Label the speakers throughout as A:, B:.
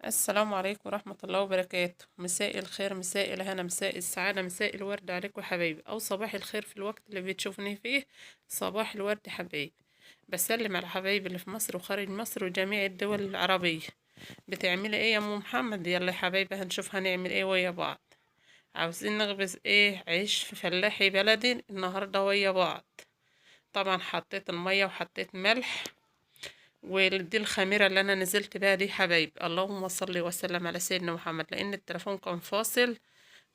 A: السلام عليكم ورحمة الله وبركاته. مساء الخير، مساء الهنا، مساء السعادة، مساء الورد عليكم حبايبي، أو صباح الخير في الوقت اللي بتشوفني فيه. صباح الورد حبايبي. بسلم على حبايبي اللي في مصر وخارج مصر وجميع الدول العربية. بتعملي ايه يا ام محمد؟ يلا يا حبايبي هنشوف هنعمل ايه ويا بعض. عاوزين نخبز ايه؟ عيش فلاحي بلدي النهاردة ويا بعض. طبعا حطيت المية وحطيت ملح، ودي الخميرة اللي انا نزلت بيها دي حبايبي. اللهم صل وسلم على سيدنا محمد، لان التليفون كان فاصل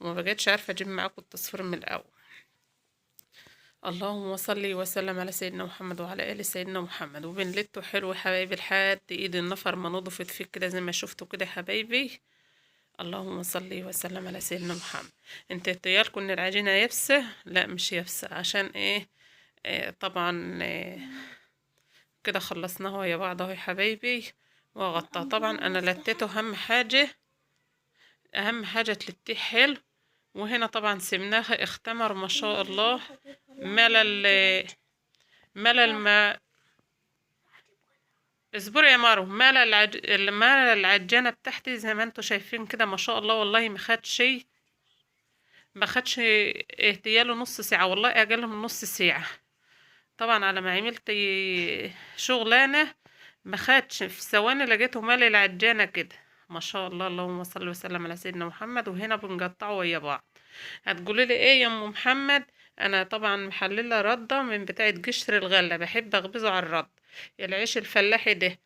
A: وما بقتش عارفة اجيب معاكم التصوير من الاول. اللهم صل وسلم على سيدنا محمد وعلى ال سيدنا محمد. وبنلته حلو حبايبي لحد ايد النفر ما نضفت فيه كده زي ما شفتوا كده حبايبي. اللهم صل وسلم على سيدنا محمد. انت تيالكم ان العجينة يابسة؟ لا مش يابسة. عشان ايه؟ طبعا كده خلصناه يا بعض اهو يا حبايبي. واغطاه. طبعا انا لتته اهم حاجة، اهم حاجة تلتيه حلو. وهنا طبعا سمناها اختمر ما شاء الله. ملل ملل ما اصبري يا مارو. ملل العجانة بتاعتي زي ما انتوا شايفين كده ما شاء الله. والله ما خدش اهتياله نص ساعة، والله اقل من نص ساعة. طبعا على ما عملت شغلانة ما خدش في ثواني لقيته مالي العجانة كده ما شاء الله. اللهم صل وسلم على سيدنا محمد. وهنا بنقطعه ويا بعض. هتقولي لي ايه يا ام محمد؟ انا طبعا محلله رده من بتاعه قشر الغله، بحب اخبزه على الرد. العيش الفلاحي ده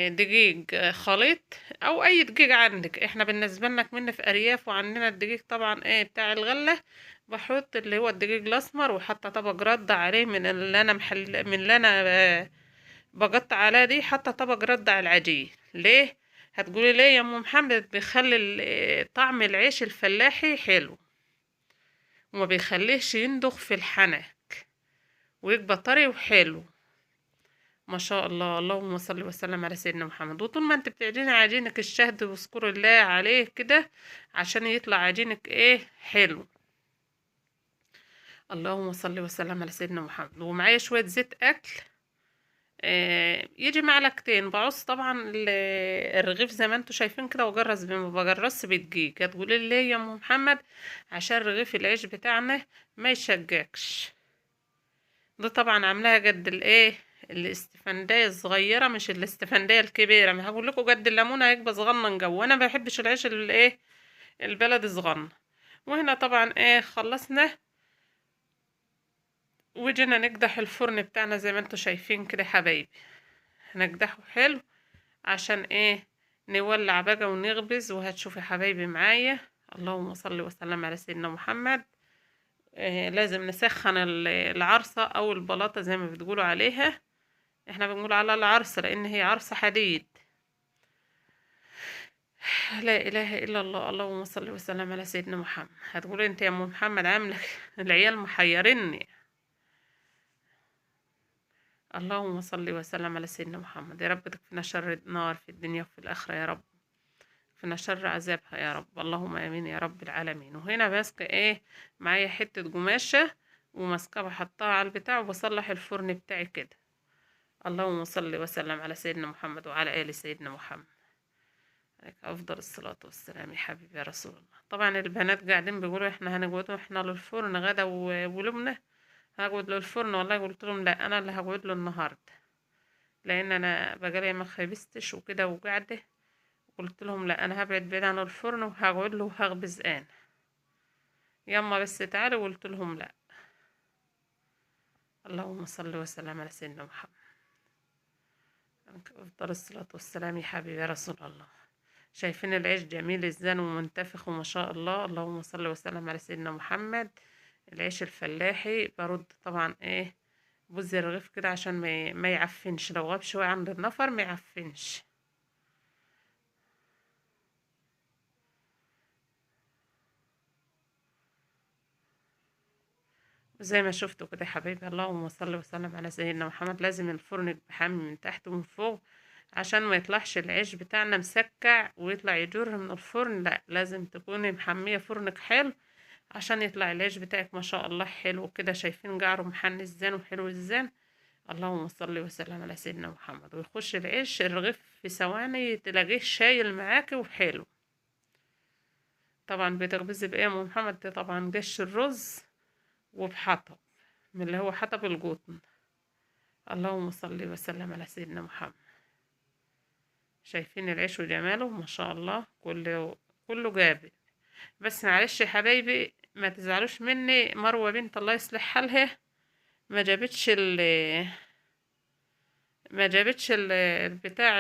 A: دقيق خليط، او اي دقيق عندك. احنا بالنسبه لنا كمان في ارياف وعندنا الدقيق طبعا بتاع الغله. بحط اللي هو الدقيق الاسمر، وحتى طبق رد عليه من اللي انا من اللي انا بقطع عليها دي. حتى طبق رد على العجين. ليه؟ هتقولي ليه يا ام محمد؟ بيخلي طعم العيش الفلاحي حلو، وما بيخليهش يندخ في الحنك، ويبقى طري وحلو ما شاء الله. اللهم صل وسلم على سيدنا محمد. وطول ما انت بتعجني عجينك الشهد واذكر الله عليه كده عشان يطلع عجينك حلو. اللهم صل وسلم على سيدنا محمد. ومعايا شوية زيت اكل، يجي معلقتين. بعص طبعا الرغيف زي ما انتوا شايفين كده، وجرس بما بجرس بدقيق. هتقولي لي ليه يا ام محمد؟ عشان رغيف العيش بتاعنا ما يشجكش. ده طبعا عاملاها قد الاستفندية الصغيرة، مش الاستفندية الكبيرة. ما هقول لكم قد الليمونة هيبقى صغنن جو. وانا ما بحبش العيش البلد صغنن. وهنا طبعا خلصنا. وجينا نقدح الفرن بتاعنا زي ما انتوا شايفين كده حبايبي. هنقدحه حلو عشان نولع بقى ونخبز. وهتشوفي حبايبي معايا. اللهم صل وسلم على سيدنا محمد. لازم نسخن العرصة او البلاطة زي ما بتقولوا عليها. احنا بنقول على العرصة لان هي عرصة حديد. لا اله الا الله. اللهم صل وسلم على سيدنا محمد. هتقولي انت يا ام محمد عامله العيال محيرني. اللهم صل وسلم على سيدنا محمد. يا رب تكفينا شر النار في الدنيا وفي الاخره يا رب. كفينا شر عذابها يا رب. اللهم امين يا رب العالمين. وهنا ماسكه معايا حته قماشه وماسكه بحطها على البتاع وبصلح الفرن بتاعي كده. اللهم صل وسلم على سيدنا محمد وعلى ال سيدنا محمد. عليك أفضل الصلاة والسلام يا حبيبي يا رسول الله. طبعا البنات قاعدين بيقولوا احنا هنقعد احنا للفرن غدا ولبنة. هقعد للفرن. والله قلت لهم لا، انا اللي هقعد له النهارده، لان انا بقالي ما خبزتش وكده وقاعده. قلت لهم لا، انا هبعد بعيد عن الفرن وهقعد له وهخبز انا. ياما بس تعالوا. قلت لهم لا. اللهم صل وسلم على سيدنا محمد. عليك أفضل الصلاة والسلام يا حبيبي يا رسول الله. شايفين العيش جميل ازاي ومنتفخ وما شاء الله. اللهم صل وسلم على سيدنا محمد. العيش الفلاحي برد طبعا بوز الرغيف كده عشان ما يعفنش. لو غاب شوية عند النفر ما يعفنش. زي ما شفتوا كده يا حبايبي. اللهم صل وسلم على سيدنا محمد. لازم الفرن يبقى حامي من تحت ومن فوق عشان ما يطلعش العيش بتاعنا مسكع ويطلع يجر من الفرن. لا، لازم تكوني محمية فرنك حلو عشان يطلع العيش بتاعك ما شاء الله حلو كده. شايفين قعره محن ازاي وحلو ازاي. اللهم صل وسلم على سيدنا محمد. ويخش العيش الرغيف في ثواني تلاقيه شايل معاكي وحلو. طبعا بتخبزي بايه يا ام محمد؟ ده طبعا قش الرز وبحطب من اللي هو حطب القطن. اللهم صل وسلم على سيدنا محمد. شايفين العيش وجماله ما شاء الله، كله جابت. بس معلش يا حبايبي ما تزعلوش مني، مروة بنت الله يصلح حالها ما جابتش البتاع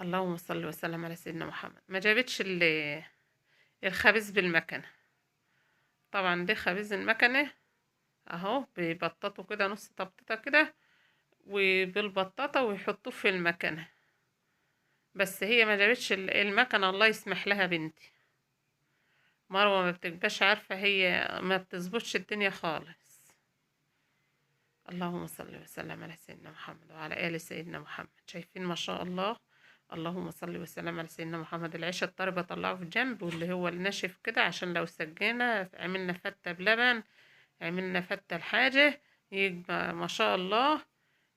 A: اللهم صل وسلم على سيدنا محمد. ما جابتش الخبيز بالمكنة. طبعا ده خبيز المكنة اهو، بيبططوا كده نص تبطيطة كده وبالبطاطا ويحطوه في المكنة. بس هي ما جابتش المكنة، الله يسمح لها بنتي مروة ما بتبقاش عارفة، هي ما بتظبطش الدنيا خالص. اللهم صل وسلم على سيدنا محمد وعلى آل سيدنا محمد. شايفين ما شاء الله. اللهم صل وسلم على سيدنا محمد. العيش الطري بطلعه في جنب، واللي هو الناشف كده عشان لو سجينا عملنا فتة بلبن، عملنا فتة الحاجة يبقى ما شاء الله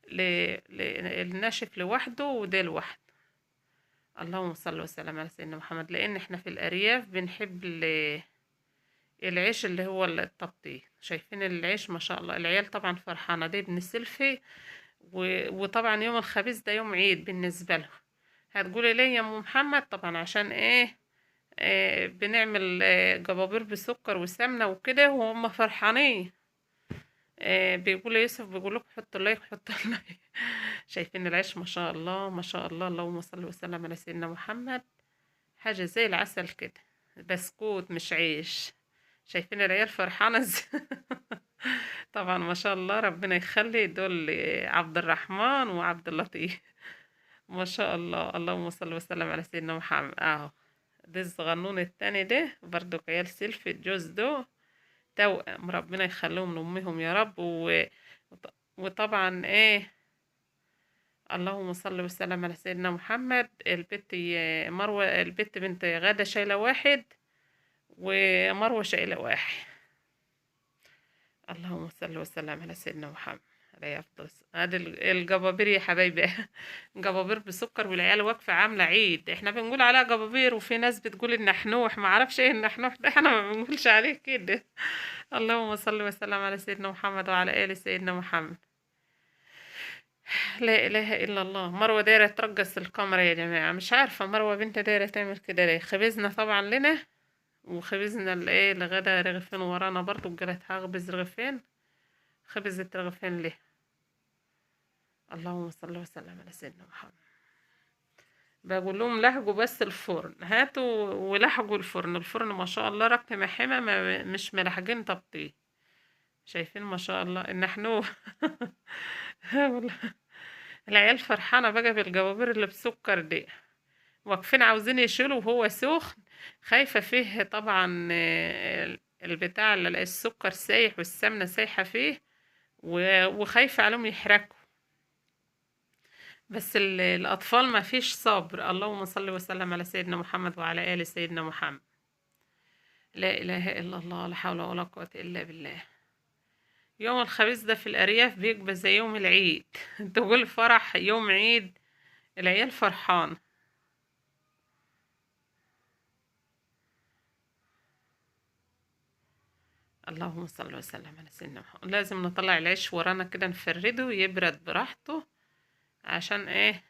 A: الناشف لوحده وده لوحده. اللهم صل وسلم على سيدنا محمد. لان احنا في الارياف بنحب العيش اللي هو التبطيط. شايفين العيش ما شاء الله. العيال طبعا فرحانة، دي ابن سلفي وطبعا يوم الخميس ده يوم عيد بالنسبة له. هتقولي ليه يا ام محمد؟ طبعا عشان ايه؟ بنعمل جبابير بسكر وسمنة وكده وهم فرحانين. بيقول يوسف بيقول لكم حطوا لايك حطوا لايك. شايفين العيش ما شاء الله ما شاء الله. اللهم صل وسلم على سيدنا محمد. حاجة زي العسل كده، بسكوت مش عيش. شايفين العيال فرحانة طبعا ما شاء الله ربنا يخلي دول عبد الرحمن وعبد اللطيف. ما شاء الله. اللهم صل وسلم على سيدنا محمد. اهو ده الصغنون التاني ده برضو عيال سيلفي الجوز ده توأم، ربنا يخليهم لأمهم يا رب وطبعا ايه. اللهم صل وسلم على سيدنا محمد. البت مروة، البت بنت غادة شايلة واحد ومروة شايلة واحد. اللهم صل وسلم على سيدنا محمد عليه أفضل ادي الجبابير يا حبايبي. جبابير بسكر والعيال واقفة عاملة عيد. احنا بنقول عليها جبابير وفي ناس بتقول النحنوح، ما اعرفش ايه النحنوح ده، احنا ما بنقولش عليه كده. اللهم صل وسلم على سيدنا محمد وعلى آل سيدنا محمد. لا إله إلا الله. مروة دايرة ترقص القمر يا جماعة، مش عارفة مروة بنت دايرة تعمل كده ليه. خبزنا طبعا لنا وخبزنا الايه الغدا رغيفين ورانا برضو، قالت هخبز رغيفين. خبزت رغيفين ليه. اللهم صل وسلم على سيدنا محمد. بقول لهم لحقوا بس الفرن، هاتوا ولحقوا الفرن. الفرن ما شاء الله ركن محمى، مش ملحقين تبطيه. شايفين ما شاء الله النحنوه. والله العيال فرحانة بقى بالجوابير اللي بسكر دي، واقفين عاوزين يشيلوا وهو سخن. خايفة فيه طبعا البتاع السكر سايح والسمنة سايحة فيه وخايفة عليهم يحرقوا. بس الأطفال ما فيش صبر. اللهم صل وسلم على سيدنا محمد وعلى آل سيدنا محمد. لا إله إلا الله، لا حول ولا قوة إلا بالله. يوم الخميس ده في الأرياف بيبقى زي يوم العيد. تقول فرح يوم عيد، العيال فرحان. اللهم صل وسلم على سيدنا محمد. لازم نطلع العيش ورانا كده نفرده يبرد براحته عشان ايه